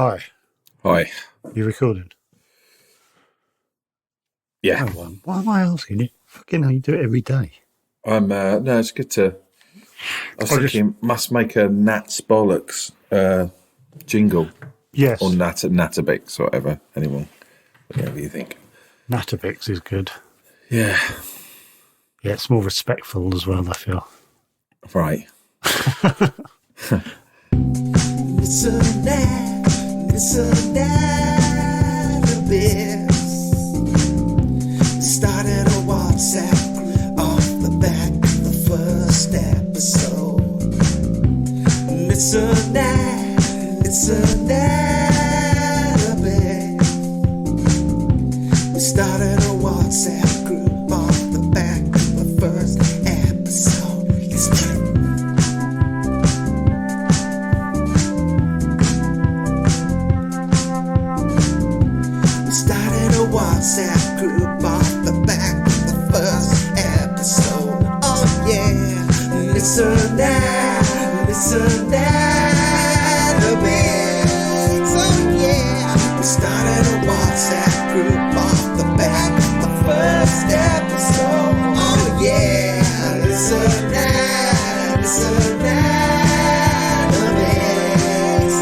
Hi. Hi. You recording? Yeah. Oh, well, why am I asking you? Fucking hell, you do it every day. No, it's good to... I was thinking, must make a Nat's Bollox jingle. Yes. Or natabix or whatever. Anyone. Whatever you think. Natabix is good. Yeah. Yeah, it's more respectful as well, I feel. Right. It's a natabix. Started a WhatsApp group off the back of the first episode. It's a natabix. We started a WhatsApp group off the back of the first episode. Listen. WhatsApp group off the back of the first episode. Oh yeah, listen natabix. Oh yeah, we started a WhatsApp group off the back of the first episode. Oh yeah, listen natabix.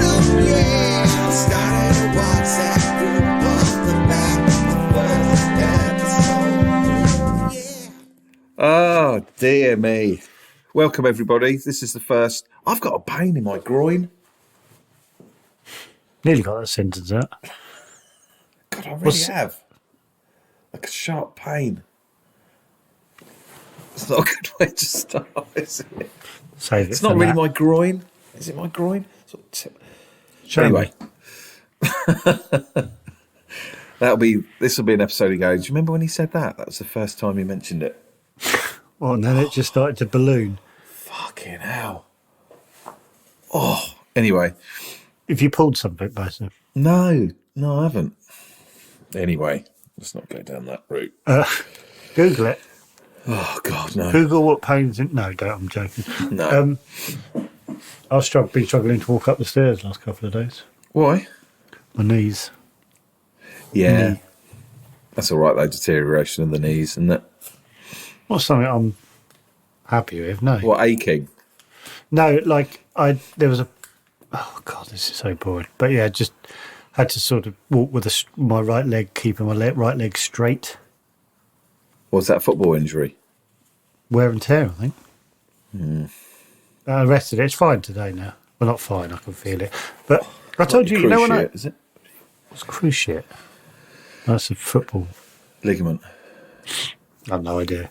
Oh yeah, we started a WhatsApp group off the back. Oh, dear me. Welcome, everybody. This is the first... I've got a pain in my groin. Nearly got that sentence out. God, I really have. Like a sharp pain. It's not a good way to start, is it? Save it. It's not really my groin. Is it my groin? Anyway. This will be an episode he goes, do you remember when he said that? That was the first time he mentioned it. Well, and then it just started to balloon. Fucking hell. Oh, anyway. If you pulled something, basically. No, I haven't. Anyway, let's not go down that route. Google it. Oh, God, no. Google what pains in... No, don't, I'm joking. No. I've been struggling to walk up the stairs the last couple of days. Why? My knees. Yeah. That's all right, though, deterioration of the knees, isn't it? Not something I'm happy with, no. What, aching? No, like, there was a... Oh, God, this is so boring. But, yeah, just had to sort of walk with my right leg, keeping my right leg straight. Was that football injury? Wear and tear, I think. I rested it. It's fine today now. Well, not fine, I can feel it. But I told you, when is it? What's cruciate? That's a football. Ligament. I have no idea.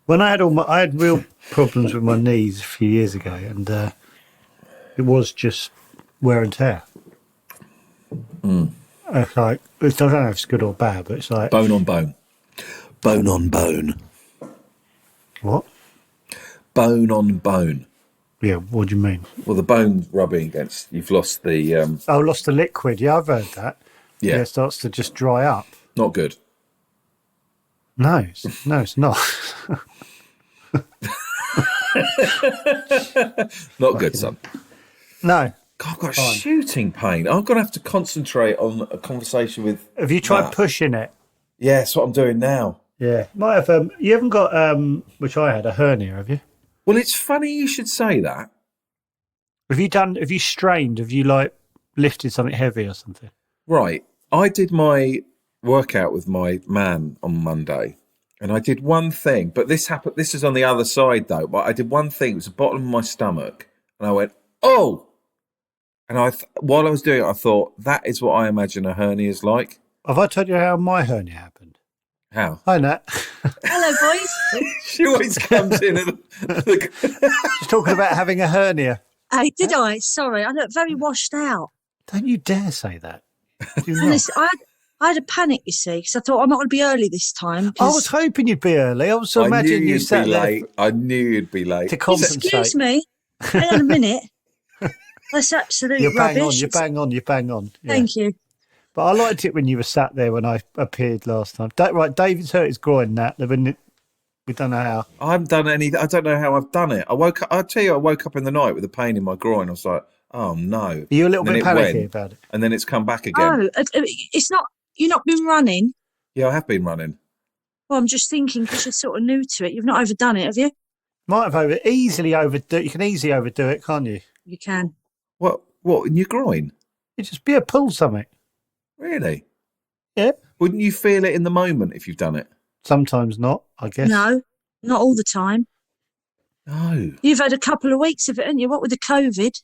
When I had real problems with my knees a few years ago, and it was just wear and tear. It's like, I don't know if it's good or bad, but it's like bone on bone. Bone on bone. What? Bone on bone. Yeah, what do you mean? Well, the bone rubbing against, you've lost the... lost the liquid. Yeah, I've heard that. Yeah. It starts to just dry up. Not good. No, it's not. Not good, son. No. God, I've got shooting pain. I'm going to have to concentrate on a conversation with... Have you tried Matt. pushing it? Yeah, that's what I'm doing now. Yeah. Might have. You haven't got, which I had, a hernia, have you? Well, it's funny you should say that. Have you strained? Have you, lifted something heavy or something? Right. I did my workout with my man on Monday, and I did one thing, but this is on the other side, though, but I did one thing. It was the bottom of my stomach, and I went, oh! And while I was doing it, I thought, that is what I imagine a hernia is like. Have I told you how my hernia happened? How? Hi, Nat. Hello, boys. She always comes in and... She's talking about having a hernia. Hey, did I? Sorry, I look very washed out. Don't you dare say that. Do not. Honestly, I had a panic, you see, because I thought I might want to be early this time. I was hoping you'd be early. I was imagining you sat there. I knew you'd be late. To compensate. Excuse me. Hang on a minute. That's absolutely rubbish. You're bang on. Yeah. Thank you. But I liked it when you were sat there when I appeared last time. Right, David's hurt his groin, Nat. We don't know how. I haven't done anything. I don't know how I've done it. I'll tell you, I woke up in the night with a pain in my groin. I was like, Oh no! Are you a little And then bit it panicky went, about it? and then it's come back again. Oh, it's not. You've not been running. Yeah, I have been running. Well, I'm just thinking because you're sort of new to it. You've not overdone it, have you? Might have easily overdo. You can easily overdo it, can't you? You can. What in your groin? You just pull something. Really? Yeah. Wouldn't you feel it in the moment if you've done it? Sometimes not, I guess. No, not all the time. No. You've had a couple of weeks of it, haven't you? What with the COVID?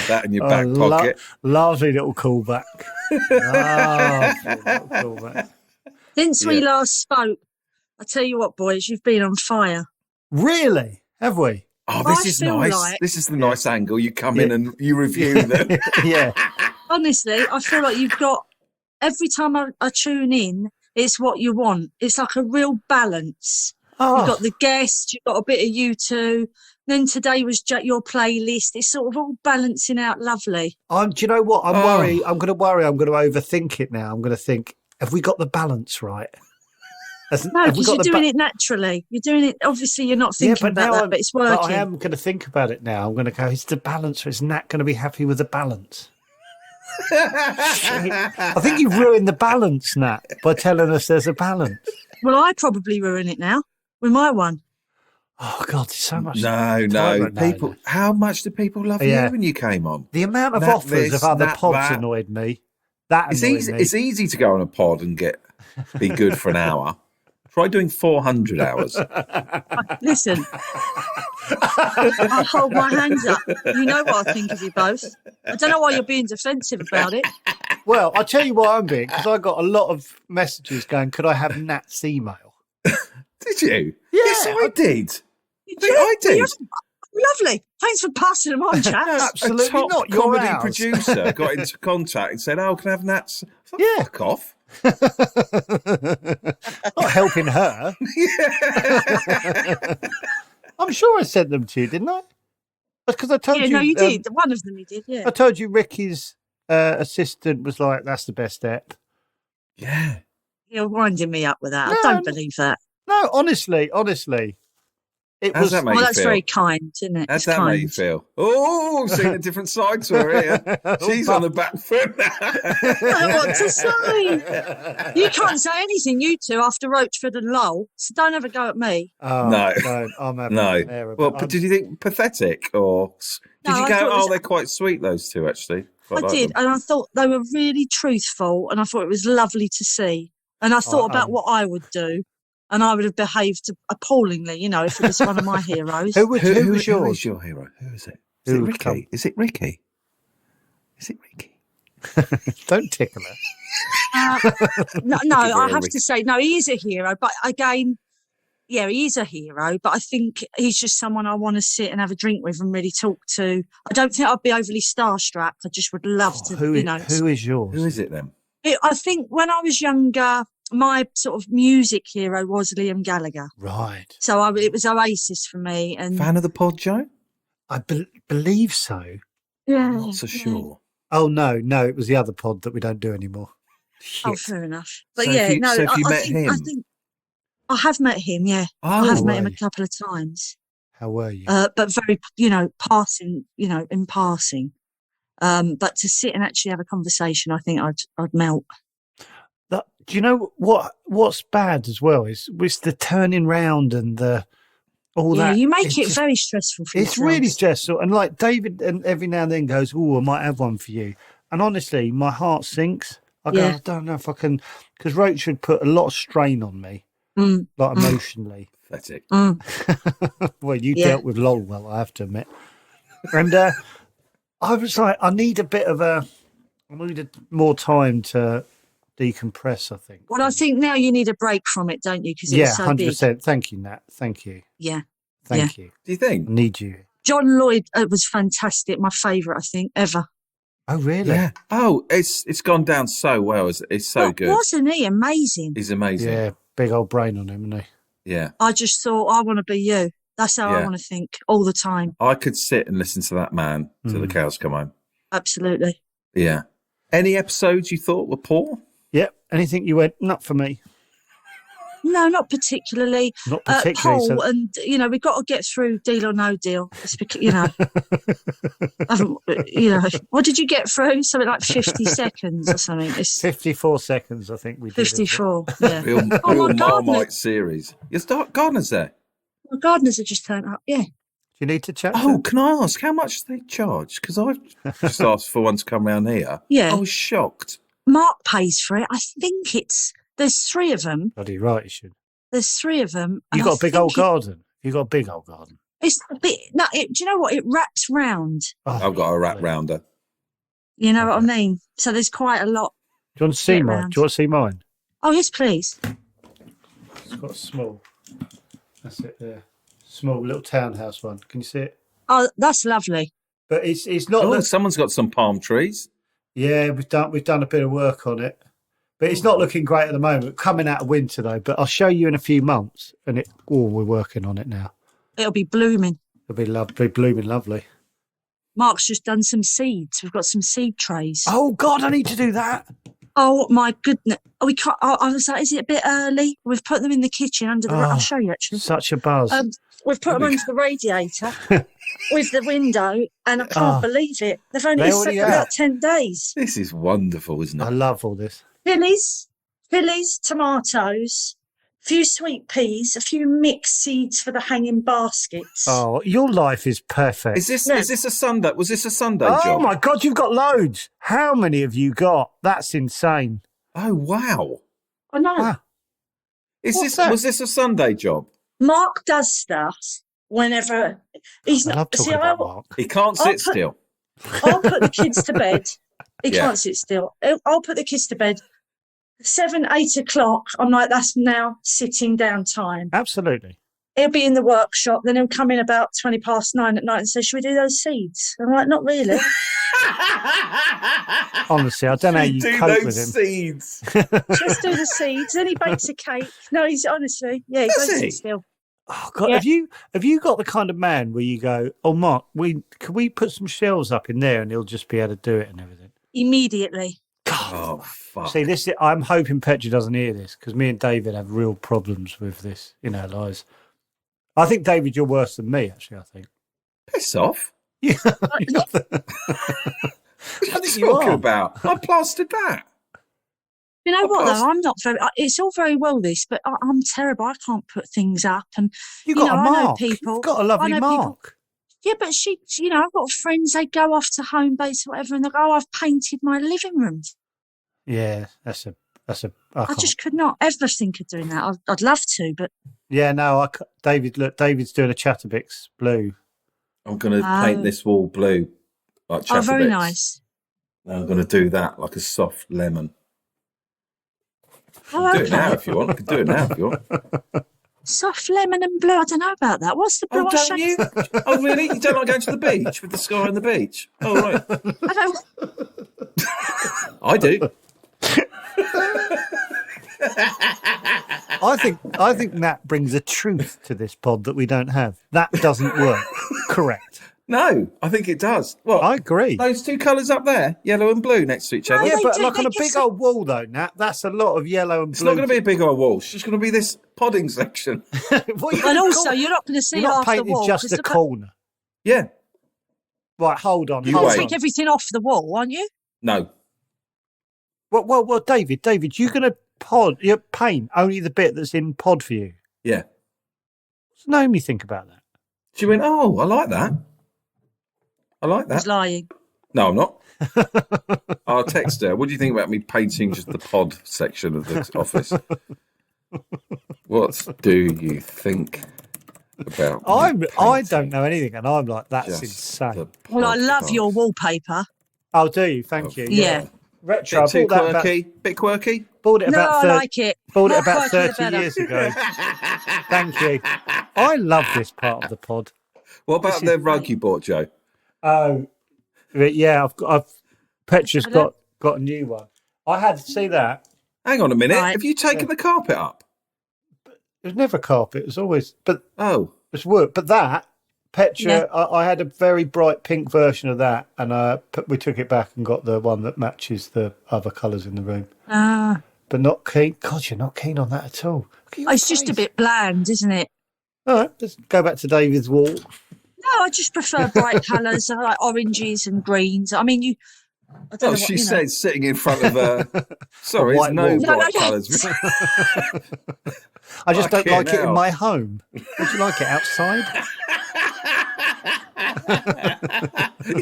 That in your back pocket. Lovely little callback. Lovely little callback. Since we last spoke, I tell you what, boys, you've been on fire. Really? Have we? Oh, this I is feel nice. like- This is the nice angle. You come in and you review them. Yeah. Honestly, I feel like you've got, every time I tune in, it's what you want. It's like a real balance. Oh, You've got the guest, you've got a bit of you two. Then today was your playlist. It's sort of all balancing out lovely. do you know what? I'm Oh. worried. I'm going to worry. I'm going to overthink it now. I'm going to think, have we got the balance right? No, because you're doing it naturally. You're doing it, obviously you're not thinking about that, but it's working. But I am going to think about it now. I'm going to go, is the balance, or is Nat going to be happy with the balance? I think you've ruined the balance, Nat, by telling us there's a balance. Well, I probably ruin it now with my one. Oh, God, there's so much. No. People, how much do people love Yeah. you when you came on? The amount of Nat offers this, of other Nat pods that. annoyed me. That It's annoyed easy. me. It's easy to go on a pod and be good for an hour. Try doing 400 hours. Listen, I hold my hands up. You know what I think of you both. I don't know why you're being defensive about it. Well, I'll tell you why I'm being, because I got a lot of messages going, could I have Nat's email? Did you? Yeah. Yes, I did. Yeah, I did. Lovely. Thanks for passing them on, chaps. Absolutely a top not. Your comedy house. producer got into contact and said, "Oh, can I have Nat's?" I thought, Yeah. Fuck off. Not helping her. I'm sure I sent them to you, didn't I? Because I told Yeah, you. no, you did. One of them you did, yeah. I told you Ricky's assistant was like, that's the best step. Yeah. You're winding me up with that. No, I don't believe that. No, honestly. It How's was. that make Well, you that's feel? very kind, isn't it? How's It's that kind. make you feel? Oh, seeing a different side to her here. She's on the back foot now. I don't know what to say. You can't say anything, you two, after Roachford and Lowell. So don't ever go at me. Oh, No. don't. I'm having No. an error, Well, but but did you think pathetic or did No, you I go, thought it was- they're quite sweet, those two, actually? Quite I like did, them. and I thought they were really truthful, and I thought it was lovely to see. And I thought about what I would do, and I would have behaved appallingly, you know, if it was one of my heroes. Who was Who is yours? your hero? Who is it? Who Is it would Ricky? come? Is it Ricky? Is it Ricky? Don't tickle her. No, Give her I a have Rick. to say, no, he is a hero. But again, yeah, he is a hero. But I think he's just someone I want to sit and have a drink with and really talk to. I don't think I'd be overly starstruck. I just would love to, Who you is, know. who is yours? Who is it then? I think when I was younger, my sort of music hero was Liam Gallagher. Right. So it was Oasis for me. And Fan of the pod, Joe? I believe so. yeah, I'm not so sure. Oh, no, it was the other pod that we don't do anymore. Oh, Shit. fair enough. But So yeah, if you- no, so if you I met think, him? I think I have met him. Yeah, I Oh, have met him a right. couple of times. How were you? But very, passing, in passing. But to sit and actually have a conversation, I think I'd melt. Do you know what's bad as well is the turning round and the all Yeah, that. you make It's it just- very stressful for It's yourselves. really stressful. And like David, and every now and then goes, "Oh, I might have one for you." And honestly, my heart sinks. I go, Yeah. I don't know if I can, because Roach would put a lot of strain on me, Mm, like emotionally. pathetic. mm. Well, you Yeah. dealt with Lol well, I have to admit. And I was like, I needed more time to decompress, I think. Well, I think now you need a break from it, don't you? Because it Yeah, was so big. 100%. Thank you, Nat. Thank you. Yeah. Thank you. Do you think? I need you. John Lloyd was fantastic. My favourite, I think, ever. Oh, really? Yeah. Oh, it's gone down so well. It's so Well, good. Wasn't he amazing? He's amazing. Yeah, big old brain on him, isn't he? Yeah. I just thought, I want to be you. That's how I Yeah. want to think all the time. I could sit and listen to that man till the cows come home. Absolutely. Yeah. Any episodes you thought were poor? Yep. Anything you went, not for me. No, not particularly. Not particularly. Poll, So and we've got to get through Deal or No Deal. It's because, what did you get through? Something like 50 seconds or something. It's 54 seconds, I think we did. 54. Yeah. Real my gardener, Marmite series. Your gardeners there. my gardeners have just turned up. Yeah. Do you need to chat? Oh, can I ask how much they charge? Because I've just asked for one to come round here. Yeah. I was shocked. Mark pays for it. I think there's 3 of them. Bloody right, you should. There's 3 of them. You and got I a big think old garden. You got a big old garden. It's a bit. No, do you know what? It wraps round. Oh, I've got a wrap rounder. You know what I mean? So there's quite a lot. do you want to see Get mine? round. Do you want to see mine? Oh yes, please. It's got a small. That's it there. Small little townhouse one. Can you see it? Oh, that's lovely. But it's not. Oh, someone's got some palm trees. Yeah, we've done a bit of work on it, but it's not looking great at the moment. Coming out of winter though, but I'll show you in a few months. And we're working on it now. It'll be blooming. It'll be lovely, blooming lovely. Mark's just done some seeds. We've got some seed trays. Oh God, I need to do that. Oh my goodness! We can't. I was like, is it a bit early? We've put them in the kitchen under the. I'll show you actually. Such a buzz. We've put them under the radiator with the window, and I can't believe it. They've only They set already for are. about 10 days. This is wonderful, isn't I it? love all this. Phillies, tomatoes, a few sweet peas, a few mixed seeds for the hanging baskets. Oh, your life is perfect. Is this a Sunday? Was this a Sunday Oh job? my God, you've got loads. How many have you got? That's insane. Oh wow! I know. Wow. Was this a Sunday job? Mark does stuff whenever he's I love not. talking See, about Mark. He can't sit still. I'll put the kids to bed. He Yeah. can't sit still. I'll put the kids to bed. 7, 8 o'clock. I'm like, that's now sitting down time. Absolutely. He'll be in the workshop. Then he'll come in about 20 past 9 at night and say, "Should we do those seeds?" I'm like, "Not really." Honestly, I don't know how you Do cope those with him. seeds. Just do the seeds. Then he bakes a cake. No, he's honestly, yeah, he Does does he? sit still. Oh God, Yeah. have you got the kind of man where you go, "Oh Mark, can we put some shelves up in there and he'll just be able to do it and everything." Immediately. God. Oh fuck! See, I'm hoping Petra doesn't hear this because me and David have real problems with this in our lives. I think, David, you're worse than me, actually, I think. Piss off! Yeah. What are you talking about? I plastered that. You know what, Plus- though? I'm not very. It's all very well, this, but I'm terrible. I can't put things up. And, You've got a I know mark. people. You've got a lovely I know people- mark. Yeah, but I've got friends, they go off to home base or whatever, and they go, "Oh, I've painted my living room." Yeah, that's a. I can't. just could not ever think of doing that. I'd love to, but Yeah, no, David, look, David's doing a Chatterbix blue. I'm going to paint this wall blue, like oh, very Chatterbix. nice. I'm going to do that like a soft lemon. Oh, Do it now okay. if you want. I can do it now if you want. Soft lemon and blue. I don't know about that. What's the blue? Oh, I'll show don't you? Oh, really? You don't like going to the beach with the sky on the beach? Oh, right. I don't. I do. I think Nat brings a truth to this pod that we don't have. That doesn't work. Correct. No, I think it does. What? I agree. Those two colours up there, yellow and blue, next to each other. No, Yeah, they but do, like they on a just- big old wall, though, Nat, that's a lot of yellow and It's blue. not going to be a big old wall. It's just going to be this podding section. What are you And gonna also, call- you're not going to see you're not half the painting wall. just 'cause a look at- corner. Yeah. Right, hold on. You hold wait. on. take everything off the wall, aren't you? No. Well, David, you're going to paint only the bit that's in pod for you. Yeah. What's Naomi think about that? She went, oh, I like that. I like He's that. lying. No, I'm not. I'll text her. What do you think about me painting just the pod section of the office? What do you think about me I don't painting know anything, and I'm like, that's just insane. the Well, I love podcast? your wallpaper. Oh, do you? Thank you. Yeah. Retro. I Bit too bought that about, quirky. Bit quirky. bought it No, about I 30, like it. bought it More about quirky, the 30 better. years ago. Thank you. I love this part of the pod. What about the rug you bought, Joe? Oh, but yeah, Petra's I don't- got a new one. I had to see that. Hang on a minute. Right. Have you taken the carpet up? It was never carpet. It was always, but Oh. it's wood. But that Petra, Yeah. I had a very bright pink version of that, and we took it back and got the one that matches the other colours in the room. but not keen. God, you're not keen on that at all. Look at your It's just a face. bit bland, isn't it? All right, let's go back to David's wall. No, I just prefer bright colours. I like oranges and greens. I mean, I don't know what, she said, sitting in front of a. Sorry, white it's no wall. bright No. colours. I just don't Fucking like it in hell. my home. Would you like it outside?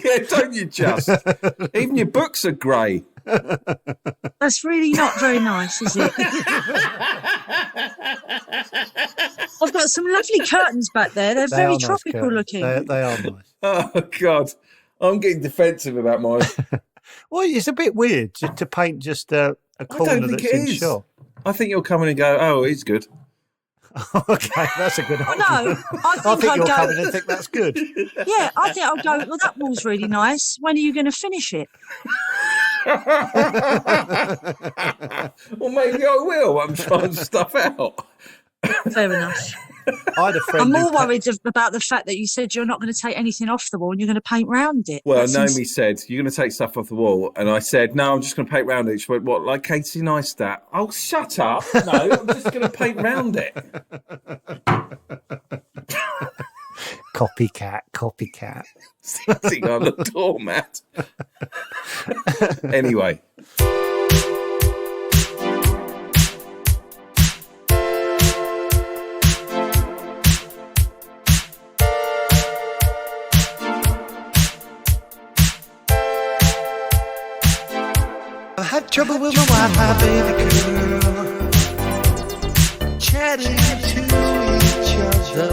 Yeah, don't you just? Even your books are grey. That's really not very nice, is it? I've got some lovely curtains back there. They're They very are nice tropical curtains. looking. They are nice. Oh, God. I'm getting defensive about mine. Well, it's a bit weird just to paint just a corner think that's it in is. shot. I think you'll come in and go, oh, he's good. Okay, that's a good Oh, argument. no, I I think think I'd you'll go. come in and think that's good. Yeah, I think I'll go. Well, that wall's really nice. When are you going to finish it? Well, maybe I will. I'm trying stuff out. Fair enough. I had a friend. I'm who more worried about the fact that you said you're not going to take anything off the wall and you're going to paint round it. Well, That seems- Naomi said, you're going to take stuff off the wall. And I said, no, I'm just going to paint round it. She went, what, like Casey Neistat? Oh, shut up. No, I'm just going to paint round it. Copycat. Sitting on the doormat. Anyway. I had trouble with my Wi-Fi, baby girl. Chatting to each other.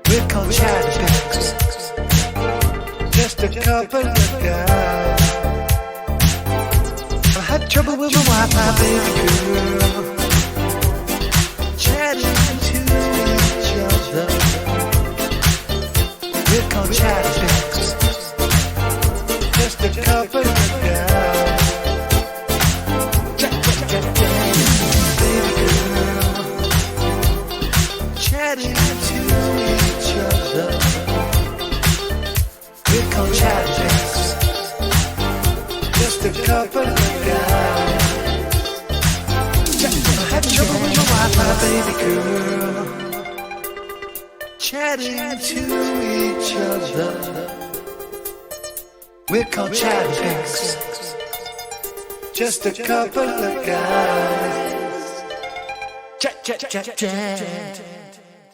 We're called chatterbox. Just a couple of guys. I had trouble with my Wi-Fi, baby girl. Chatting to each other. We're called chatterbox. Just a couple of guys. Baby girl, chatting to each other. We're called chatterbox. Just a couple of guys. I had trouble with my Wi-Fi, baby girl. Chatting to each other. We're called chatterbox. Just a couple of guys. Chat.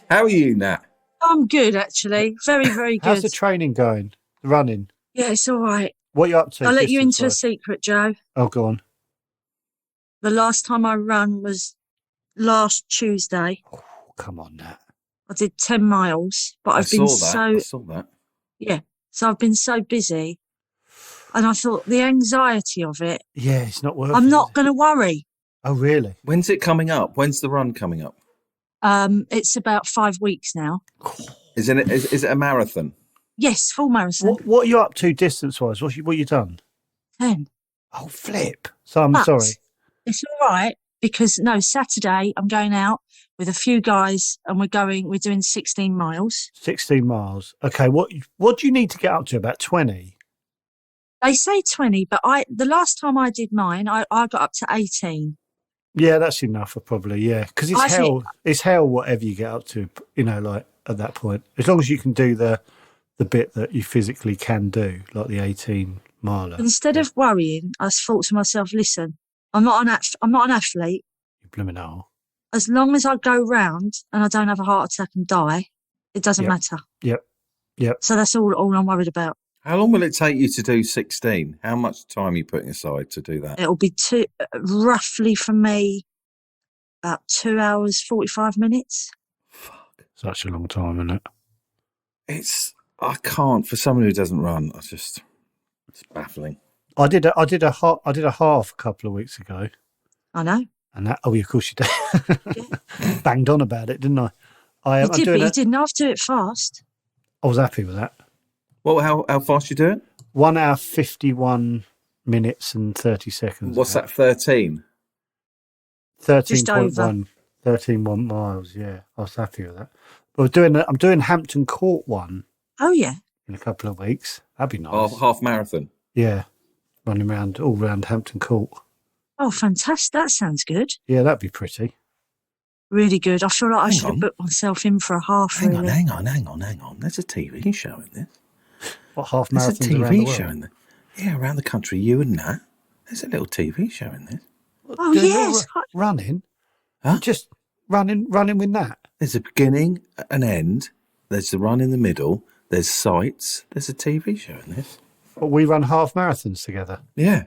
How are you, Nat? I'm good, actually. Very, very good. How's the training going? The running? Yeah, it's all right. What are you up to? I'll let you into a distance-wise? secret, Joe. Oh, go on. The last time I ran was last Tuesday. Oh, come on, Nat. I did 10 miles, but I've been I so saw that. so I've been so busy. And I thought the anxiety of it, Yeah, it's not worth I'm it, not is it? going to worry. Oh, really? When's it coming up? When's the run coming up? It's about 5 weeks now. Is it a marathon? Yes, full marathon. What are you up to distance-wise? What you done? 10. Oh, flip. So I'm But sorry. It's all right because Saturday I'm going out with a few guys and we're doing 16 miles. 16 miles. Okay, what do you need to get up to? About 20? They say 20, but the last time I did mine, I got up to 18. Yeah, that's enough, probably, yeah. Because it's I hell. think- It's hell whatever you get up to, like, at that point. As long as you can do the bit that you physically can do, like the 18 miler. Instead of worrying, I thought to myself, listen, I'm not an athlete. You blooming hell. As long as I go round and I don't have a heart attack and die, it doesn't Yep. matter. Yep. So that's all I'm worried about. How long will it take you to do 16? How much time are you putting aside to do that? It'll be roughly for me about 2 hours, 45 minutes. Fuck. Such a long time, isn't it? I can't, for someone who doesn't run, it's baffling. I did a half a couple of weeks ago. I know. And that, oh, yeah, of course you did. Banged on about it, didn't I? You did, but you didn't have to do it fast. I was happy with that. Well, how fast you doing? 1 hour, 51 minutes and 30 seconds. What's that, 13? 13.1. 13.1 miles, yeah. I was happy with that. But I'm doing Hampton Court one Oh, yeah. in a couple of weeks. That'd be nice. Oh, half marathon. Yeah. Running around all around Hampton Court. Oh, fantastic. That sounds good. Yeah, that'd be pretty. Really good. I feel like I Hang should on. have booked myself in for a half, Hang really. on. There's a TV show in this. What, half There's a marathons around the TV world? show in there. Yeah, around the country, you and Nat. There's a little TV show in this. Oh, Doing yes. all running? Huh? Just running with that? There's a beginning, an end. There's the run in the middle. There's sights. There's a TV show in this. But we run half marathons together. Yeah.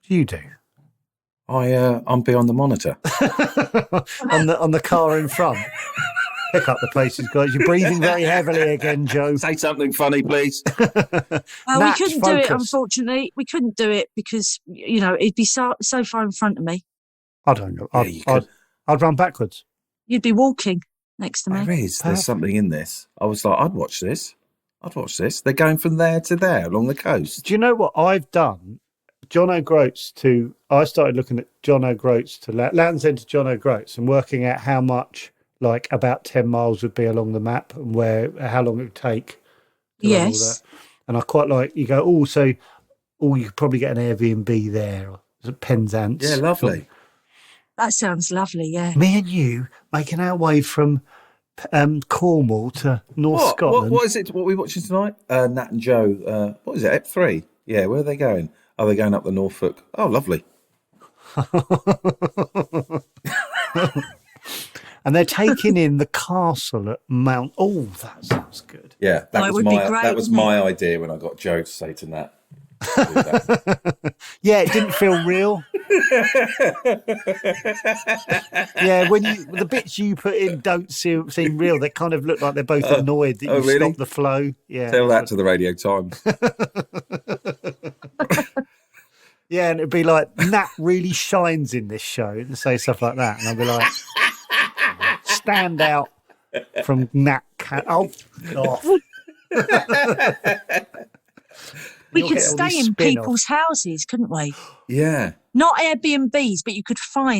You do. I'm beyond the monitor. on the car in front. Pick up the places, guys. You're breathing very heavily again, Joe. Say something funny, please. Well, we Nat, couldn't do it, focus. unfortunately. We couldn't do it because, it'd be so far in front of me. I don't know. Yeah, you could. I'd run backwards. You'd be walking next to me. There is. There's something in this. I was like, I'd watch this. They're going from there to there along the coast. Do you know what I've done? I started looking at John O'Groats to Land's End to John O'Groats and working out how much, like about 10 miles would be along the map and how long it would take. To run all Yes. that. And I quite like, you go, you could probably get an Airbnb there. Or is it Penzance? Yeah, lovely. That sounds lovely, yeah. Me and you making our way from Cornwall to North Scotland. What is it? What are we watching tonight? Nat and Joe. What is it? Ep 3. Yeah, where are they going? Are they going up the Norfolk? Oh, lovely. And they're taking in the castle at Mount. Oh, that sounds good. Yeah, Oh, it would be great, that was wouldn't my idea when I got Joe to say to Nat. Do that. Yeah, it didn't feel real. Yeah, when the bits you put in don't seem real. They kind of look like they're both annoyed that you really? stopped the flow. Yeah, Tell that to the Radio Times. yeah, and it'd be like Nat really shines in this show and say stuff like that, and I'd be like, stand out from Nat. Oh, God. We You'll could get all stay these in spin-offs. people's houses, couldn't we? Yeah. Not Airbnbs, but you could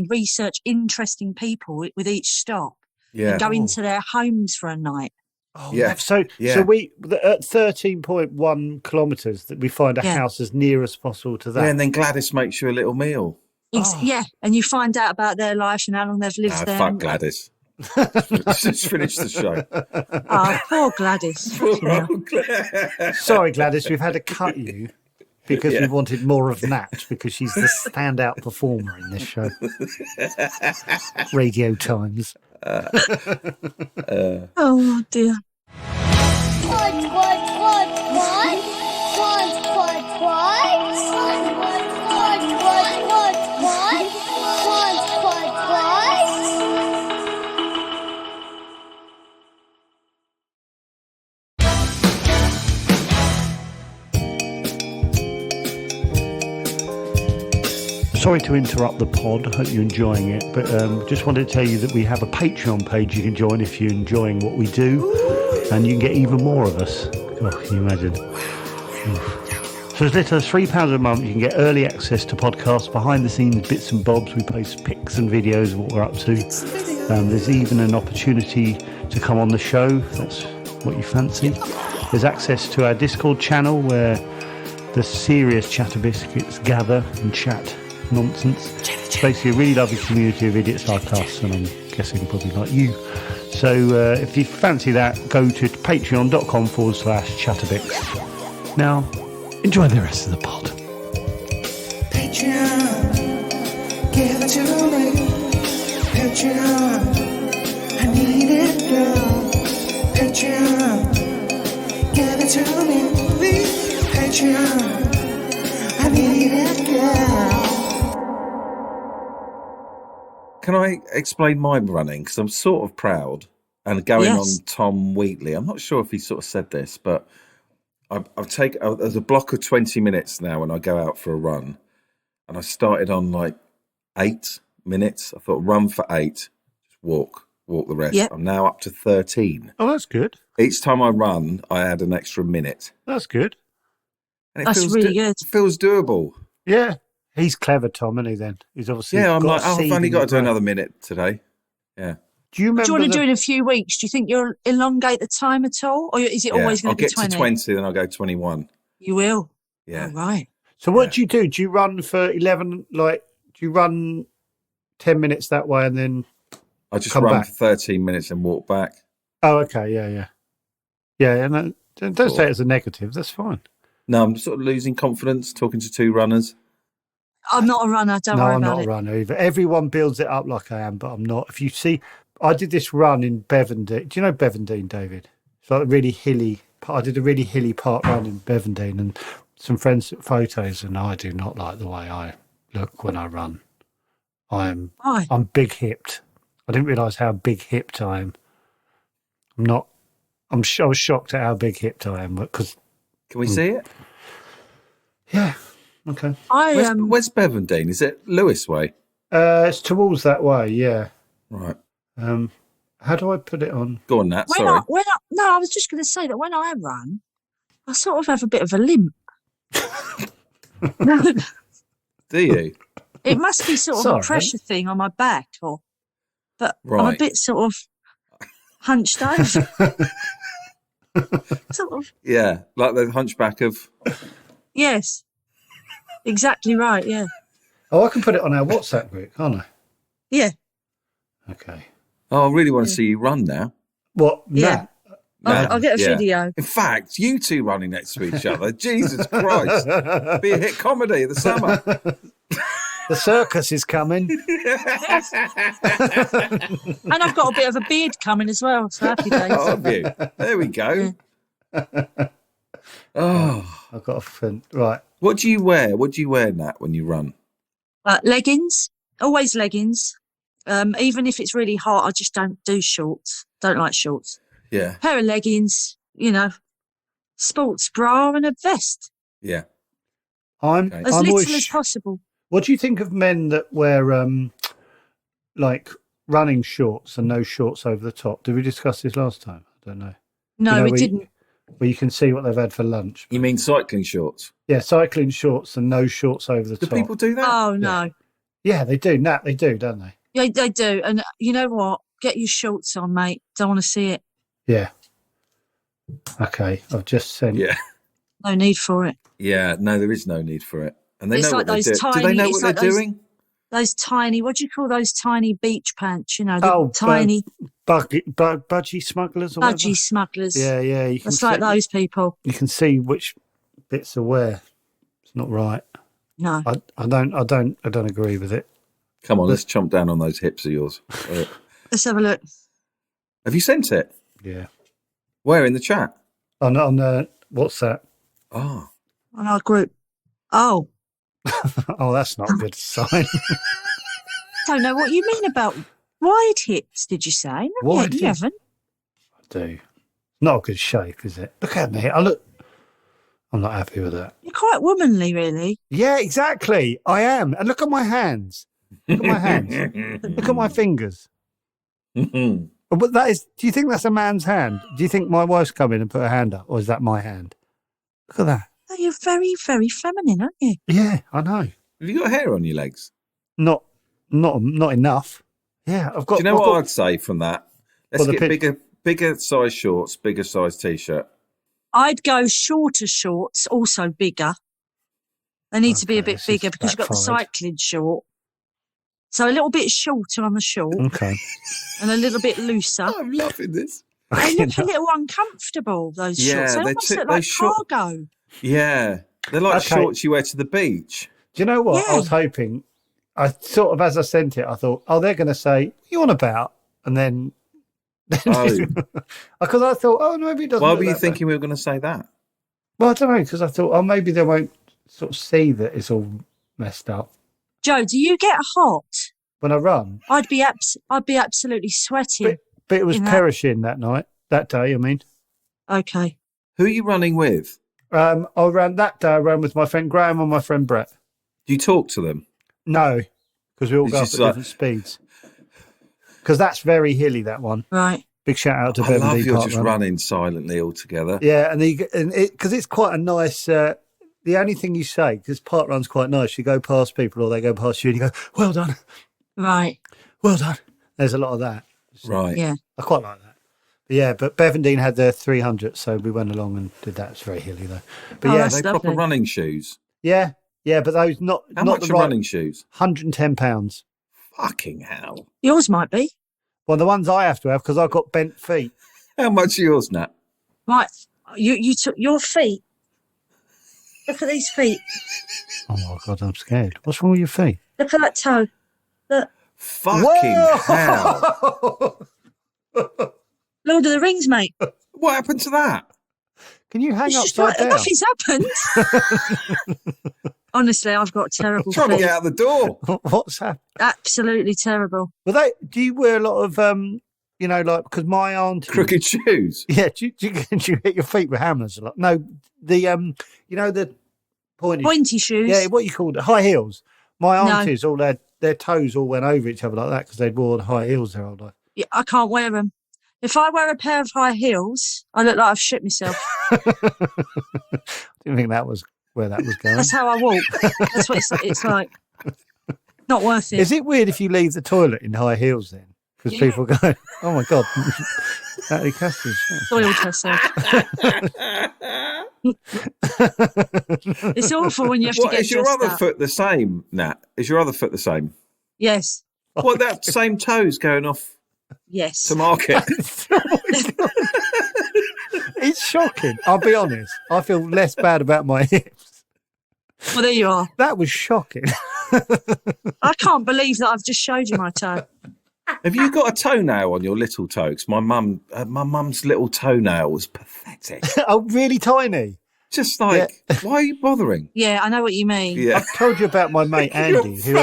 research interesting people with each stop. Yeah. And go into their homes for a night. Oh, Yeah. So Yeah. we at 13.1 kilometres that we find a Yeah. house as near as possible to that. Yeah, and then Gladys makes you a little meal. Yeah, and you find out about their life and how long they've lived there. Fuck Gladys. Just finish the show. Oh, poor Gladys. Fucking hell. Sorry, Gladys, we've had to cut you because we wanted more of Nat because she's the standout performer in this show. Radio Times. Oh, dear. Sorry to interrupt the pod. I hope you're enjoying it. But just wanted to tell you that we have a Patreon page you can join if you're enjoying what we do. And you can get even more of us. God, can you imagine? So as little as £3 a month, you can get early access to podcasts, behind-the-scenes bits and bobs. We post pics and videos of what we're up to. There's even an opportunity to come on the show, if that's what you fancy. There's access to our Discord channel where the serious chatterbiscuits gather and chat nonsense. It's basically a really lovely community of idiots like us, and I'm guessing probably like you. So if you fancy that, go to patreon.com/chatterbix. Now, enjoy the rest of the pod. Patreon, give it to me. Patreon, I need it, girl. Patreon, give it to me. Patreon, I need it, girl. Can I explain my running? Because I'm sort of proud and going Yes. on Tom Wheatley. I'm not sure if he sort of said this, but I've taken there's a block of 20 minutes now when I go out for a run, and I started on like 8 minutes. I thought run for 8, just walk the rest. Yep. I'm now up to 13. Oh, that's good. Each time I run, I add an extra minute. That's good. And That's really good. It feels doable. Yeah. He's clever, Tom, isn't he, then? He's obviously Yeah, I'm got like, a I've seed only in got to the do ground. another minute today. Yeah. Do you remember Do you want to the- do it in a few weeks? Do you think you'll elongate the time at all? Or is it always I'll going to be get 20? to 20, then I'll go 21. You will? Yeah. Oh, right. So what do you do? Do you run for 11? Like, do you run 10 minutes that way and then I just come run back? for 13 minutes and walk back. Oh, okay. Yeah. And don't say it as a negative. That's fine. No, I'm sort of losing confidence talking to two runners. I'm not a runner. Don't worry I'm about not it. a runner either. Everyone builds it up like I am, but I'm not. If you see, I did this run in Bevendine. Do you know Bevendine, David? It's like a really hilly. I did a really hilly part run in Bevendine, and some friends took photos, and I do not like the way I look when I run. I'm big hipped. I didn't realise how big hipped I am. I was shocked at how big hipped I am because. Can we see it? Yeah. Okay. Where's Bevendine? Is it Lewis Way? It's towards that way. Yeah. Right. How do I put it on? Go on, Nat. Sorry. I was just going to say that when I run, I sort of have a bit of a limp. Do you? It must be sort of a pressure thing on my back, but I'm a bit sort of hunched over. Sort of. Yeah, like the hunchback of. Yes. Exactly right. Yeah. Oh, I can put it on our WhatsApp group, can't I? Yeah. Okay. Oh, I really want to see you run now. What? Yeah. I'll get a video. In fact, you two running next to each other. Jesus Christ. Be a hit comedy of the summer. The circus is coming. Yes. And I've got a bit of a beard coming as well. So happy days. Oh, have you? There we go. Yeah. Oh. I've got a friend. Right. What do you wear? What do you wear, Nat, when you run? Leggings. Always leggings. Even if it's really hot, I just don't do shorts. Don't like shorts. Yeah. Pair of leggings, sports bra and a vest. Yeah. I'm As I'm little always, as possible. What do you think of men that wear like running shorts and no shorts over the top? Did we discuss this last time? I don't know. No, we didn't. Where you can see what they've had for lunch. You mean cycling shorts? Yeah, cycling shorts and no shorts over the Do top. people do that? Oh, no. Yeah, they do. Nat, they do, don't they? Yeah, they do. And you know what? Get your shorts on, mate. Don't want to see it. Yeah. Okay, I've just sent. Yeah. No need for it. Yeah, no, there is no need for it. And they It's know like what they're those doing. Do they know what they're doing? Those tiny, what do you call those tiny beach pants? Tiny budgie smugglers or whatever? budgie smugglers. Yeah. It's like those people. You can see which bits are where. It's not right. No. I don't agree with it. Come on, let's chomp down on those hips of yours. Let's have a look. Have you sent it? Yeah. Where, in the chat? On what's that? Oh. On our group. Oh. Oh, that's not a good sign. Don't know what you mean about wide hips, did you say? No, Wide you hips? haven't. I do. Not a good shape, is it? Look at me. I'm not happy with that. You're quite womanly, really. Yeah, exactly. I am. And look at my hands. Look at my hands. Look at my fingers. But that is. Do you think that's a man's hand? Do you think my wife's come in and put her hand up, or is that my hand? Look at that. Oh, you're very, very feminine, aren't you? Yeah, I know. Have you got hair on your legs? Not enough. Yeah, I've got. Do you know what I'd say from that? Let's get bigger size shorts, bigger size t-shirt. I'd go shorter shorts, also bigger. They need to be a bit this bigger is because you've got the backfired. cycling short. So a little bit shorter on the short Okay. and a little bit looser. I'm loving this. They look a little uncomfortable, those shorts. They almost look like cargo. Yeah, they're like shorts you wear to the beach. Do you know what? Yeah. I was hoping. I sort of, as I sent it, I thought, oh, they're going to say, "What you on about?" And then, because I thought, oh, no, maybe it doesn't. Why look were you that thinking bad. we were going to say that? Well, I don't know, because I thought, oh, maybe they won't sort of see that it's all messed up Joe, do you get hot? when I run. I'd be absolutely sweating. But it was in that. perishing that day. I mean, Okay. Who are you running with? I ran that day. I ran with my friend Graham and my friend Brett. Do you talk to them? No, because we all It's go up at just like- different speeds. Because that's very hilly, that one. Right. Big shout out to I love Beverly you're Park just Run. running silently all together. Yeah, and because it's quite a nice. The only thing you say, because park run's quite nice, you go past people or they go past you, and you go, "Well done, Right. well done." There's a lot of that. Right. Yeah. I quite like that. But yeah, but Bevendine had their 300, so we went along and did that. It's very hilly though. But Oh, yeah, Are that's they proper lovely. running shoes? yeah, Yeah, but those not How not much the are right. running shoes? £110. Fucking hell. Yours might be. Well, the ones I have to have because I've got bent feet. How much are yours, Nat? Right. You took your feet. Look at these feet. Oh my God, I'm scared. What's wrong with your feet? Look at that toe. Look. Fucking hell. Lord of the Rings, mate. What happened to that? Can you hang It's just upside down? nothing's happened. Honestly, I've got terrible Trying to feet. get out the door. What's happened? Absolutely terrible. Well, do you wear a lot of like because my auntie Crooked shoes. Yeah, do you hit your feet with hammers a lot? No, the the Pointy shoes. Yeah, what you call it, high heels. My No. aunties all had their toes all went over each other like that because they'd worn high heels their whole life. Yeah, I can't wear them. If I wear a pair of high heels, I look like I've shit myself. Didn't think that was where that was going. That's how I walk. That's what it's like. Not worth it. Is it weird if you leave the toilet in high heels then? Because people go, oh my God, Natalie Cassidy. Soiled herself. It's awful when you have to get Is your dressed other up. foot the same, Nat? Is your other foot the same? Yes. What, that same toes going off Yes. to market? It's shocking. I'll be honest. I feel less bad about my hips. Well, there you are. That was shocking. I can't believe that I've just showed you my toe. Have you got a toenail on your little toe? 'Cause my mum's little toenail was pathetic. Oh, really tiny. Just like, why are you bothering? Yeah, I know what you mean. Yeah. I've told you about my mate Andy. Your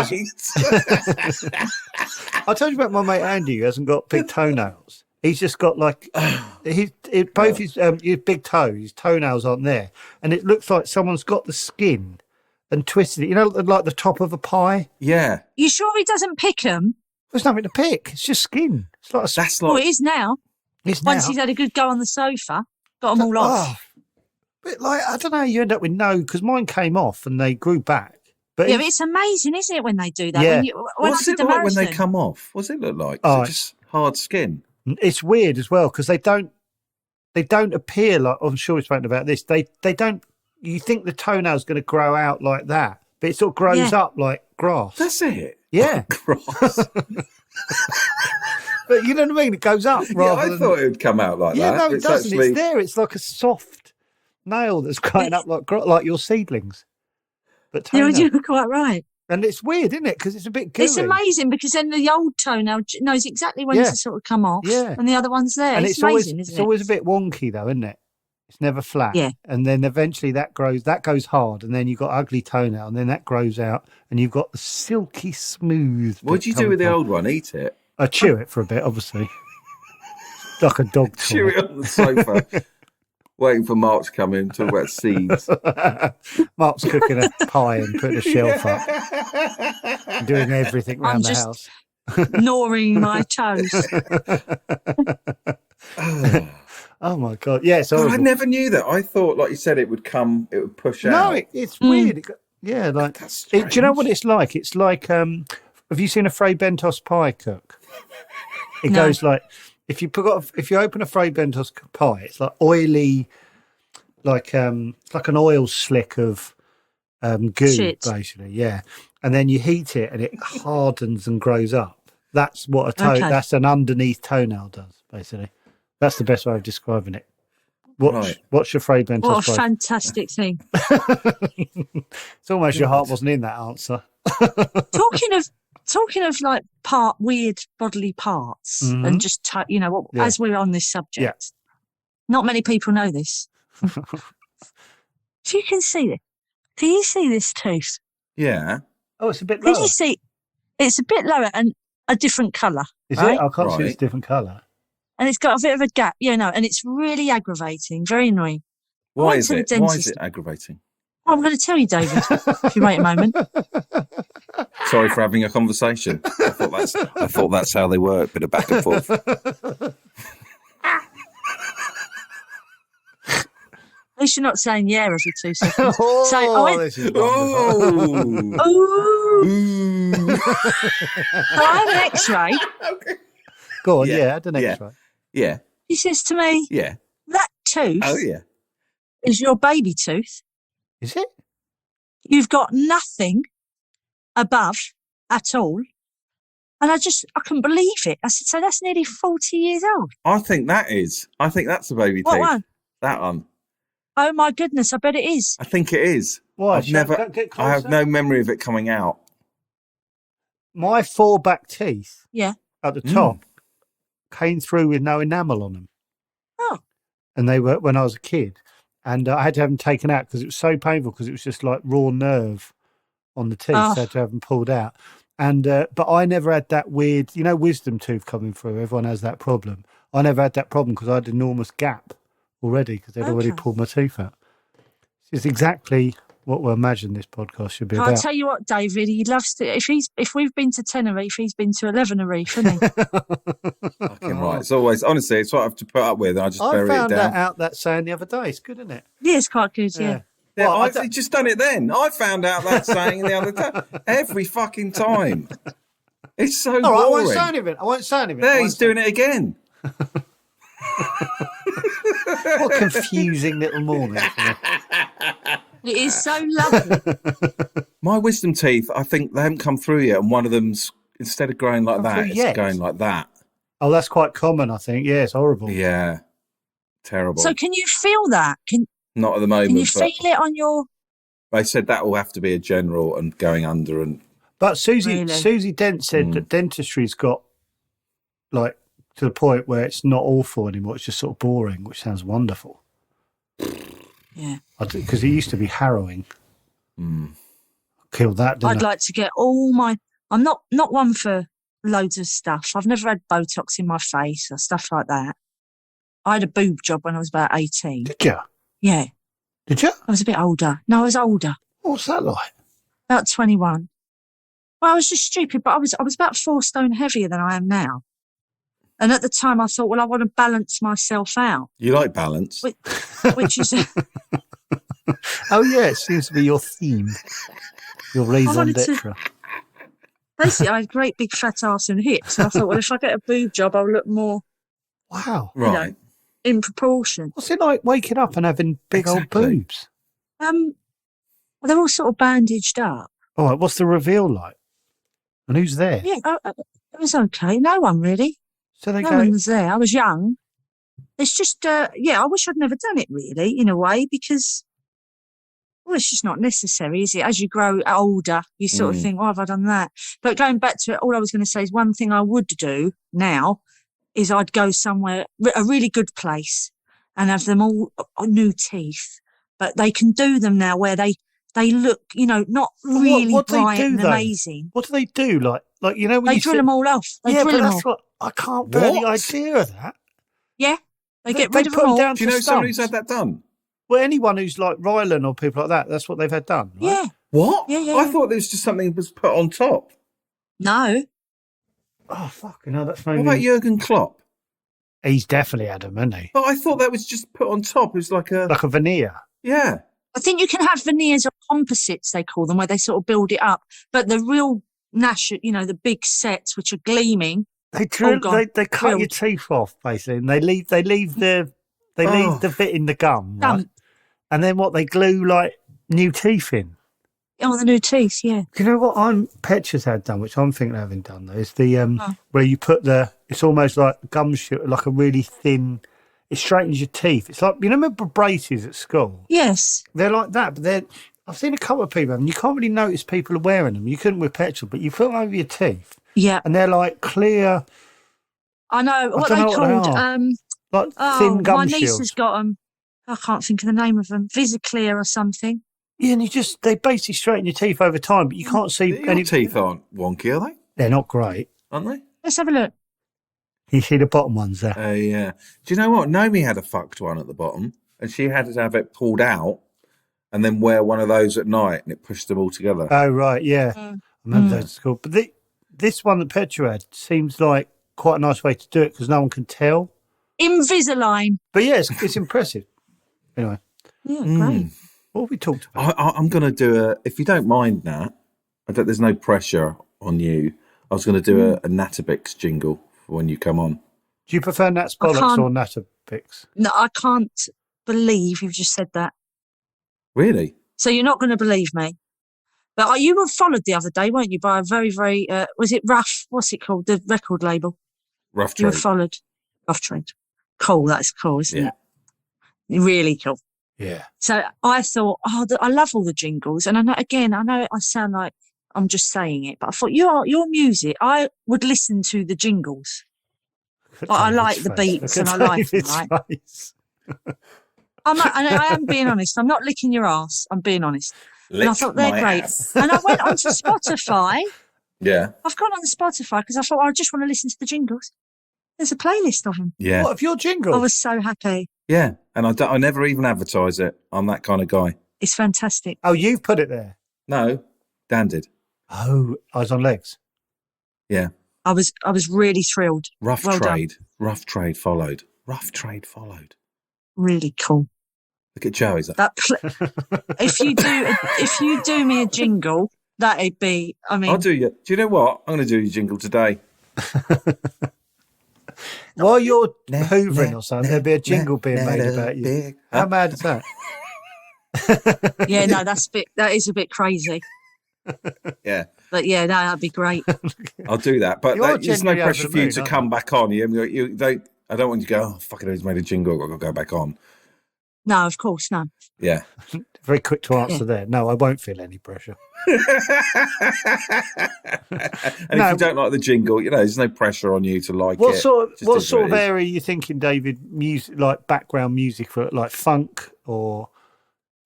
I told you about my mate Andy who hasn't got big toenails. He's just got like both his big toe, his toenails aren't there, and it looks like someone's got the skin and twisted it. You know, like the top of a pie. Yeah. You sure he doesn't pick them? There's nothing to pick. It's just skin. It's like That's Well, like, it is now. it's Once now. he's had a good go on the sofa, got them all off. Oh, but like I don't know, how you end up with no because mine came off and they grew back. But Yeah, but it's amazing, isn't it, when they do that? Yeah. When what's I it did the like when marathon, they come off? What's it look like? Oh, Is it just hard skin? it's weird as well because they don't appear like I'm sure we've spoken about this. They don't. You think the toenail's going to grow out like that, but it sort of grows Yeah. up like grass. That's it. Yeah. Grass. But you know what I mean? It goes up Yeah, rather I than. thought it would come out like Yeah, that. no, it It's doesn't. actually- It's there. It's like a soft nail that's growing up like your seedlings. But Yeah, toenail. you're quite right. And it's weird, isn't it? Because it's a bit gooey. It's amazing because then the old toenail knows exactly when Yeah. to sort of come off, Yeah. and the other one's there. And it's always amazing, isn't it's it? always a bit wonky though, isn't it? It's never flat. Yeah. And then eventually that goes hard, and then you've got ugly toenail, and then that grows out, and you've got the silky smooth. What do you do with the old one? Eat it? I chew it for a bit, obviously. Like a dog toy. Chew it on the sofa. Waiting for Mark to come in, talk about seeds. Mark's cooking a pie and putting a shelf up, and doing everything I'm around the just- house. Gnawing my toes. Oh my God! Yeah, so God, I never knew that. I thought, like you said, it would push no, out. it's weird. Yeah, like That's do you know what strange. it's like? It's like have you seen a Fray Bentos pie cook? It No. goes like if you open a Fray Bentos pie, it's like oily, like it's like an oil slick of goo, Shit. basically. Yeah, and then you heat it and it hardens and grows up. That's what Okay. that's an underneath toenail does, basically. That's the best way of describing it. Right. Watch your Fray Bentos What a pie. fantastic thing. It's almost your heart wasn't in that answer. Talking of like weird bodily parts Mhm. and just Yeah. as we're on this subject, not many people know this. If you can see it, do you see this tooth? Yeah. Oh, it's a bit Can lower. you see? It's a bit lower and a different colour, Is right? it? I can't see Right. it's a different colour. And it's got a bit of a gap, and it's really aggravating, very annoying. Why went is to the it? Why is dentist. it aggravating? Well, I'm going to tell you, David, if you wait a moment. Sorry for having a conversation. I thought that's how they work. Bit of back and forth. At least you're not saying yeah every 2 seconds. Oh, So I went, this is wonderful. Oh. ooh. So I had an X-ray. Go on, Yeah. yeah, I had an Yeah. X-ray. Yeah. He says to me, Yeah. that tooth Oh yeah. is your baby tooth. Is it? You've got nothing above at all. And I couldn't believe it. I said, so that's nearly 40 years old. I think that's the baby What teeth. one? That one. Oh my goodness, I bet it is. I think it is. Why? I have no memory of it coming out. My 4 back teeth at the Mm. top came through with no enamel on them. Oh. And they were when I was a kid. And I had to have them taken out because it was so painful because it was just like raw nerve on the teeth. Oh. So I had to have them pulled out. And but I never had that weird, wisdom tooth coming through. Everyone has that problem. I never had that problem because I had an enormous gap already because they'd already pulled my teeth out. It's exactly what we imagine this podcast should be about. I'll tell you what, David, he loves to. If we've been to Tenerife, he's been to 11 hasn't he? Fucking right. It's always, honestly, it's what I have to put up with. I just bury it down. I found that saying the other day. It's good, isn't it? Yeah, it's quite good, yeah. Yeah, Well, I've just done it then. I found out that saying the other day. Every fucking time. It's so boring. I won't say anything. There, he's doing it again. What a confusing little morning. It is so lovely. My wisdom teeth, I think they haven't come through yet, and one of them's, instead of growing like that, it's going like that. Oh, that's quite common, I think. Yeah, it's horrible. Yeah. Terrible. So can you feel that? Not at the moment. Can you feel it on your... They said that will have to be a general and going under. And But Susie Dent said that dentistry's got, like, to the point where it's not awful anymore. It's just sort of boring, which sounds wonderful. Yeah. Because it used to be harrowing. Killed that, didn't I'd like to get all my... I'm not one for loads of stuff. I've never had Botox in my face or stuff like that. I had a boob job when I was about 18. Did you? Yeah. Did you? I was a bit older. No, I was older. What's that like? About 21. Well, I was just stupid, but I was about 4 stone heavier than I am now. And at the time I thought, well, I want to balance myself out. you like balance. Which is... Oh, yeah, it seems to be your theme. Your raison d'etre. Basically, I had great big fat arse and hips. And I thought, well, if I get a boob job, I'll look more... Wow. Right. In proportion. What's it like waking up and having big old boobs? Well, they're all sort of bandaged up. All right, what's the reveal like? And who's there? Yeah, it was okay. No one really. So they No go... one was there. I was young. It's just, I wish I'd never done it really, in a way, because, well, it's just not necessary, is it? As you grow older, you sort of think, why have I done that? But going back to it, all I was going to say is one thing I would do now is I'd go somewhere, a really good place, and have them all new teeth. But they can do them now where they look, not really what do bright they do, and though? amazing. What do they do? Like when They you drill them all off. They drill but them that's all. what I can't bear the What? idea of that. Yeah, they get They rid of put them all. down Do you know to somebody who's stumps. had that done? Well, anyone who's like Rylan or people like that, that's what they've had done. Right? Yeah. What? Yeah. I thought there was just something that was put on top. No. Oh, fucking hell, that's What maybe... about Jurgen Klopp? He's definitely had them, hasn't he? But I thought that was just put on top. It was like a... Like a veneer. Yeah. I think you can have veneers or composites, they call them, where they sort of build it up. But the real the big sets, which are gleaming. They drill, God, they cut your drilled. teeth off, basically, and they leave the bit in the gum, right? And then what, they glue like new teeth in. Oh, the new teeth, yeah. Do you know what Petra's had done, which I'm thinking of having done though, is the where you put it's almost like gum sugar, like a really thin. It straightens your teeth. It's like, remember braces at school? Yes. They're like that, but I've seen a couple of people, and you can't really notice people are wearing them. You couldn't with Petra, but you put them over your teeth. Yeah. And they're like clear. I know. What don't they know what they called? are. Like thin gum my niece shields. has got them. I can't think of the name of them. Visiclear or something. Yeah, and they basically straighten your teeth over time, but you can't see Your teeth aren't wonky, are they? They're not great. Aren't they? Let's have a look. You see the bottom ones there. Yeah. Do you know what? Naomi had a fucked one at the bottom, and she had to have it pulled out and then wear one of those at night, and it pushed them all together. Oh, right, yeah. I remember those at school. But this one that Petra had seems like quite a nice way to do it because no one can tell. Invisalign. But yeah, it's impressive. Anyway. Yeah, great. What have we talked about? I'm going to do if you don't mind, Nat, there's no pressure on you. I was going to do a natabix jingle for when you come on. Do you prefer Nat's Bollox or natabix? No, I can't believe you've just said that. Really? So you're not going to believe me? But you were followed the other day, weren't you, by a very, very, was it Rough? What's it called? The record label. Rough You were trade. followed. Rough Trade. Cool. That's cool, isn't it? Really cool. Yeah. So I thought, I love all the jingles. And I know I sound like I'm just saying it, but I thought your music, I would listen to the jingles. But I like the beats and I like them, right? I am being honest. I'm not licking your ass. I'm being honest. And I thought they're great. And I went onto Spotify. Yeah. I've gone on Spotify because I thought I just want to listen to the jingles. There's a playlist of them. Yeah. What, of your jingle? I was so happy. Yeah. And I never even advertise it. I'm that kind of guy. It's fantastic. Oh, you've put it there? No, Dan did. Oh, Eyes on Legs. Yeah. I was really thrilled. Rough Well trade. done. Rough trade followed. Rough trade followed. Really cool. Look at Joe. He's like, If you do me a jingle, that'd be. I mean, I'll do you. Do you know what? I'm going to do your jingle today. While you're hoovering or something, there'll be a jingle being made about you. How mad is that? yeah, no, that is a bit crazy. Yeah. But yeah, no, that'd be great. I'll do that. But You are there's no genuinely pressure over the for you moon, to aren't come back on. You don't. I don't want you to go, oh, fucking he's made a jingle. I've got to go back on. No, of course, no. Yeah. Very quick to answer there. No, I won't feel any pressure. And if you don't like the jingle, there's no pressure on you to like What it. sort Just is of what it is. area are you thinking, David? Music, like background music for like funk or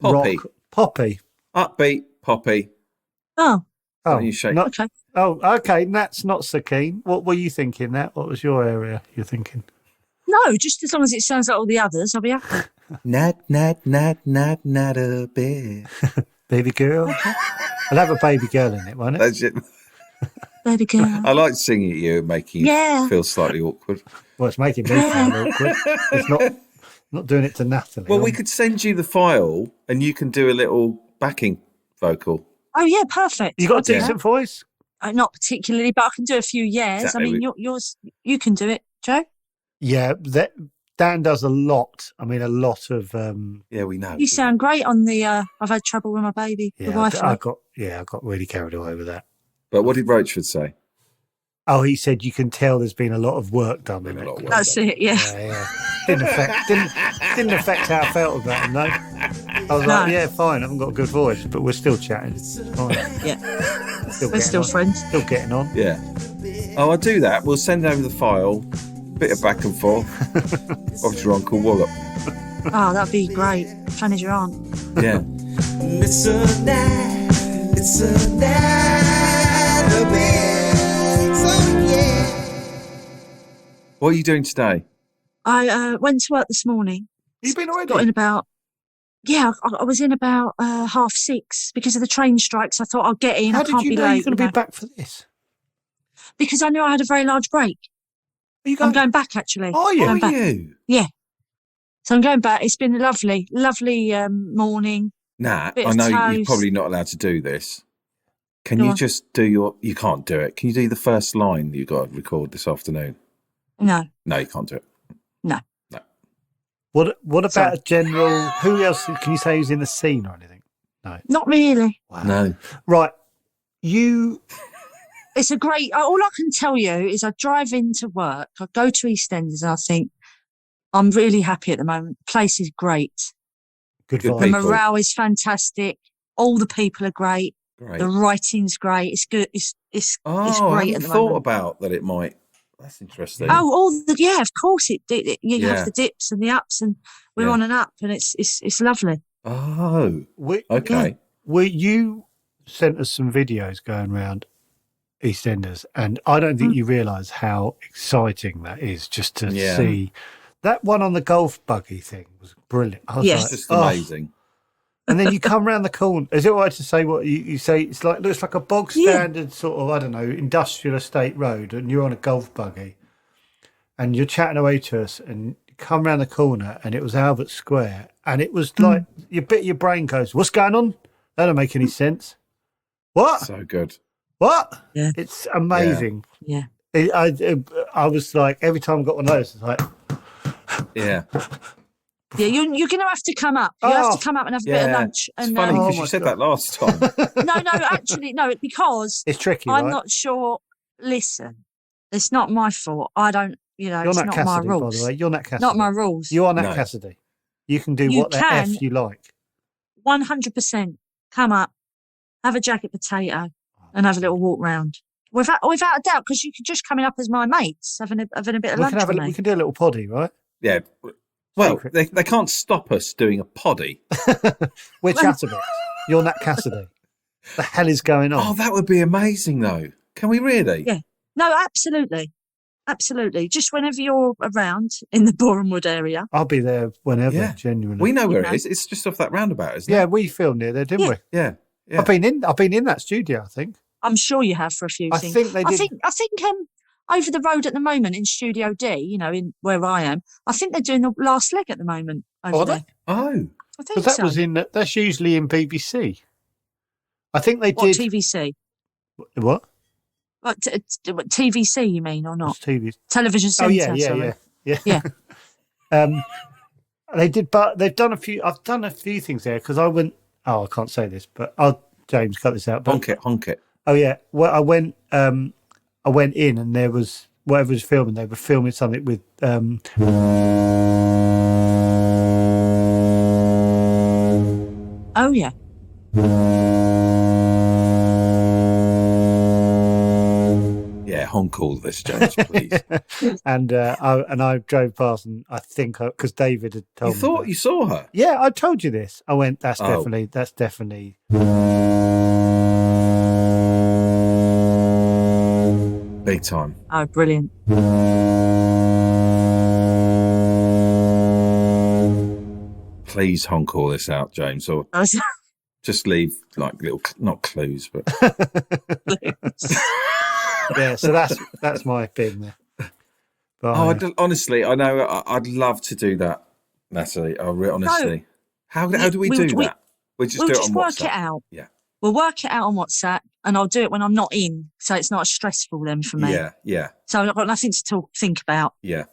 Poppy. rock? Poppy. Upbeat, poppy. Oh, Don't you shake. not, okay. oh, okay. Nat's not so keen. What were you thinking, Nat? What was your area you're thinking? No, just as long as it sounds like all the others, I'll be happy. Nat a bit. Baby girl. I'll have a baby girl in it, won't it? That's it. Baby girl. I like singing at you and making you feel slightly awkward. Well, it's making me feel awkward. It's not doing it to Natalie. Well, we could send you the file and you can do a little backing vocal. Oh yeah, perfect. You got a decent voice? Not particularly, but I can do a few years. Exactly. I mean, you can do it, Joe. Yeah, Dan does a lot. I mean, a lot of. Yeah, we know. You sound great on the. I've had trouble with my baby. The Yeah, Wi-Fi. I got really carried away with that. But what did Roachford say? Oh, he said you can tell there's been a lot of work done with it. That's it. Yeah. Yeah. Didn't affect how I felt about him, no. I was like, yeah, fine. I haven't got a good voice, but we're still chatting. It's fine. Yeah. We're We're still friends. Still getting on. Yeah. Oh, I'll do that. We'll send over the file. Bit of back and forth. Of your Uncle Wallop. Oh, that'd be great. Fun as your aunt. Yeah. Listen a bit. So yeah. What are you doing today? I went to work this morning. You've been already? Got in about. Yeah, I was in about 6:30 because of the train strikes. I thought I'll get in. How I did can't you be know late. you're going to be back for this? Because I knew I had a very large break. Are you I'm going back actually. Are you? Going Are back. you? Yeah. So I'm going back. It's been a lovely morning. Nat, Bit I of know you're toast. probably not allowed to do this. Can Go you on. just do you can't do it. Can you do the first line you got to record this afternoon? No. No, you can't do it. No. No. What about Sorry. a general? Who else can you say who's in the scene or anything? No. Not really. Wow. No. Right. You. It's a great. All I can tell you is I drive into work. I go to EastEnders and I think I'm really happy at the moment. The place is great. Good Good vibe. The people. morale is fantastic. All the people are great. Great. The writing's great. It's good. It's Oh, great I at hadn't the thought moment. about that. It might. That's interesting. Oh, yeah, of course you Yeah. have the dips and the ups, and we're Yeah. on an up, and it's lovely. Oh, We, okay. you sent us some videos going around EastEnders, and I don't think you realise how exciting that is just to Yeah. see. That one on the golf buggy thing was brilliant. I was Yes. like, Just oh. amazing. And then you come round the corner. Is it all right to say what you say? It's like looks like a bog Yeah. standard sort of, I don't know, industrial estate road, and you're on a golf buggy, and you're chatting away to us, and you come round the corner, and it was Albert Square, and it was like your brain goes, "What's going on? That don't make any sense." What? So good. What? Yeah. It's amazing. Yeah. I was like, every time I got one of those, it's like, Yeah. Yeah, you're going to have to come up. You have to come up and have a bit of lunch. It's and funny because Oh you my said God. that last time. no, actually, no, because It's tricky, I'm right? not sure. Listen, it's not my fault. I don't, You're it's Nat not Cassidy, my by the rules. way. You're Nat Cassidy. Not my rules. You are Nat No. Cassidy. You can do You what the can. F you like. 100% come up, have a jacket potato, and have a little walk round. Without a doubt, because you could just coming up as my mates, having a bit of lunch with me. We can do a little poddy, right? Yeah. Well, Secret. they can't stop us doing a poddy. We're Chatterbits. You're Nat Cassidy. The hell is going on? Oh, that would be amazing, though. Can we really? Yeah. No, absolutely. Absolutely. Just whenever you're around in the Borehamwood area. I'll be there whenever, Yeah. genuinely. We know where know. it is. It's just off that roundabout, isn't Yeah, it? we filmed near there, didn't Yeah. we? Yeah. Yeah. I've been in that studio, I think. I'm sure you have for a few I things. think they did. I think over the road at the moment in Studio D, in where I am, I think they're doing the last leg at the moment over Are there. they? Oh. I think Because so. that's usually in BBC. I think they What, did. TVC? What? What, TVC, you mean, or not? What's TV? Television Oh Centre, yeah. sorry. Yeah. Yeah. They did, but they've done a few. I've done a few things there because I went. Oh, I can't say this, but James, cut this out. But, Honk it. Oh yeah. Well, I went in and there was whatever was filming. They were filming something with. Oh, yeah. Yeah, honk all this, James, please. And I drove past and I think because David had told You me. thought that- you saw her? Yeah, I told you this. I went. That's Oh. definitely. Big time. Oh, brilliant. Please honk all this out, James, or I was- just leave like little, not clues, but Yeah, so that's my thing there. But honestly, I know I'd love to do that, Natalie. Honestly, how do we do that? We just we'll do it just on work WhatsApp. it out. Yeah. We'll work it out on WhatsApp, and I'll do it when I'm not in, so it's not as stressful then for me. Yeah. So I've got nothing to think about. Yeah.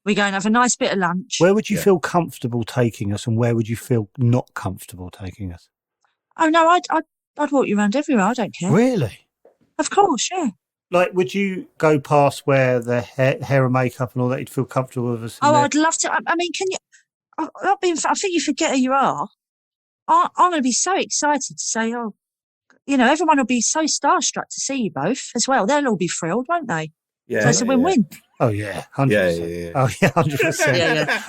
We go and have a nice bit of lunch. where would you Yeah. feel comfortable taking us, and where would you feel not comfortable taking us? Oh no, I'd walk you around everywhere. I don't care. Really? Of course, yeah. Like, would you go past where the hair and makeup and all that? You'd feel comfortable with us? in Oh, there? I'd love to. I mean, can you? I think you forget who you are. I'm going to be so excited to say, everyone will be so starstruck to see you both as well. They'll all be thrilled, won't they? Yeah. So it's a win-win. Oh yeah, 100%. Yeah. Oh yeah, 100%. Yeah.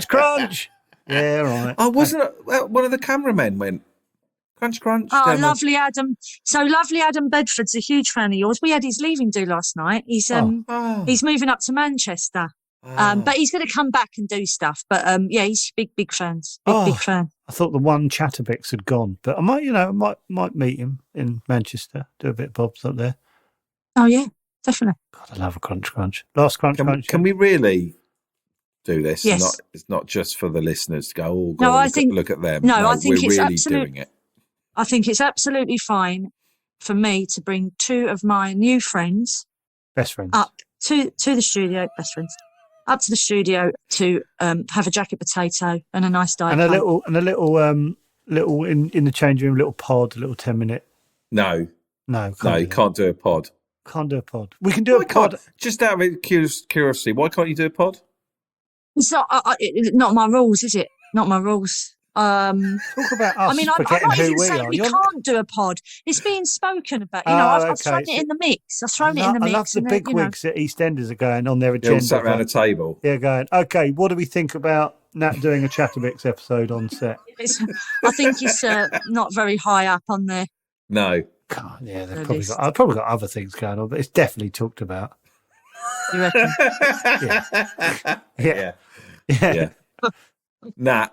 Crunch. Yeah, right. Oh, wasn't it? One of the cameramen went crunch. Oh, down the- lovely Adam. So lovely Adam Bedford's a huge fan of yours. We had his leaving do last night. He's Oh. he's moving up to Manchester. But he's going to come back and do stuff. But yeah, he's big fans. Big fan. I thought the one Chatterbix had gone, but I might meet him in Manchester. Do a bit of bobs up there. Oh yeah, definitely. God, I love a crunch. Last crunch. Can we really do this? Yes. It's not just for the listeners to go, oh, No, God, I think- look at them. no, I think we're it's really absolute- doing it. I think it's absolutely fine for me to bring two of my new friends Best friends. up to the studio, best friends, up to the studio to have a jacket potato and a nice diet and a Coke. little in the change room, little pod, a little 10-minute. No, No, you can't do a pod. Can't do a pod. We can do Why a pod. can't? Just out of curiosity, why can't you do a pod? It's not my rules, is it? Not my rules. Talk about us I mean, I'm forgetting not who even we saying are. we You're- can't do a pod. It's being spoken about. Oh, I've thrown okay. it in the mix. I've thrown it in the mix. I love the and big wigs at EastEnders are going on their They all agenda. sat around a table. Yeah, going, okay, what do we think about Nat doing a Chatterbix episode on set? I think it's not very high up on there. No. God, yeah, The I've probably got other things going on, but it's definitely talked about. You reckon? Yeah. Yeah. Nat,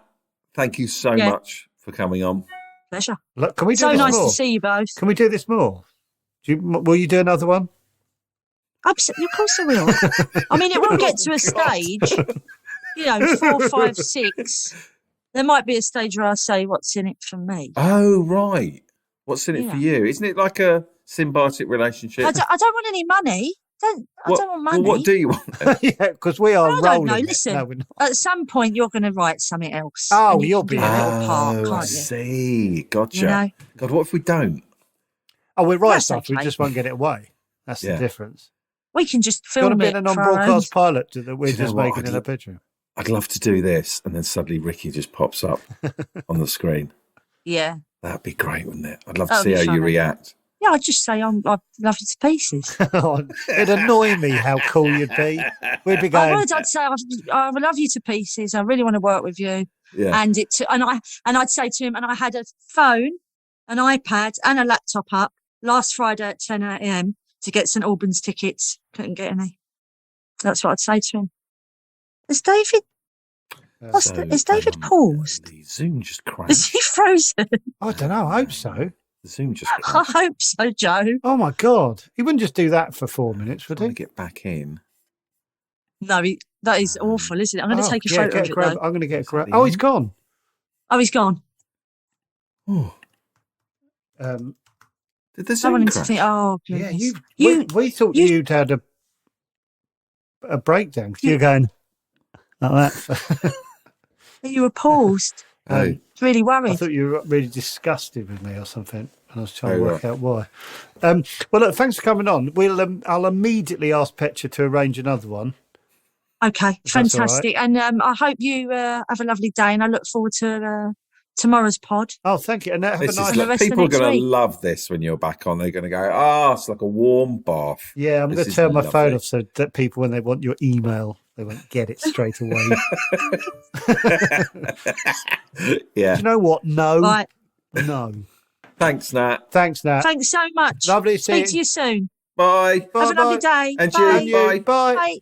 thank you so Yeah. much for coming on. Pleasure. Look, can we do So this nice more? to see you both. Can we do this more? Will you do another one? Absolutely, of course I will. I mean, it will get to a stage, 4, 5, 6. There might be a stage where I say, "What's in it for me?" Oh, right. What's in it for Yeah. you? Isn't it like a symbiotic relationship? I don't want any money. I don't want money. Well, what do you want then? Yeah, because we are I don't rolling. know. it. Listen, No, we're not. at some point you're going to write something else. Oh, and you'll can be do a little Oh, part, I can't you? see. Gotcha. You know? God, what if we don't? Oh, we'll write That's stuff. We okay. just won't get it away. That's the Yeah. difference. We can just Got to film be it in a for our own. non-broadcast pilot that we're Do you know just what? making in a bedroom. I'd love to do this, and then suddenly Ricky just pops up on the screen. Yeah. That'd be great, wouldn't it? I'd love to That'd see be how you funny. react. Yeah, I'd just say I love you to pieces. It'd annoy me how cool you'd be. We'd be I going. would. I'd say I love you to pieces. I really want to work with you. Yeah. And I'd say to him, and I had a phone, an iPad, and a laptop up last Friday at 10 a.m. to get St Albans tickets. Couldn't get any. That's what I'd say to him. Is David? Is David paused? The Zoom just Is crashed. he frozen? I don't know. I hope so. The Zoom just I crashed. hope so, Joe. Oh my God! He wouldn't just do that for 4 minutes, would Trying he? to get back in. No, that is awful, isn't it? I'm going to take a photo of it, grab. though. I'm going to get a Is that grab. the Oh, he's end? gone. Oh, he's gone. Oh, Um, did the I Zoom want him to crash? think, oh, yeah, goodness. we thought you- you'd had a breakdown. 'Cause you're going like that. You were paused. Oh, Really I worried. thought you were really disgusted with me or something, and I was trying to Oh, work out why. Well, look, thanks for coming on. I'll immediately ask Petra to arrange another one. Okay, If that's all right. fantastic. And I hope you have a lovely day, and I look forward to tomorrow's pod. Oh, thank you, and have this a is nice. And the like, rest of people are next going to week. love this when you're back on. They're going to go, oh, it's like a warm bath. Yeah, I'm This going to is turn my phone lovely. off so that people, when they want your email, they won't get it straight away. Yeah. Do you know what? No, Right. no. Thanks, Nat. Thanks, Nat. Thanks so much. Lovely to see Speak to you soon. Bye. Bye, Have a lovely bye. day. And Bye. you. Bye. Bye. Bye.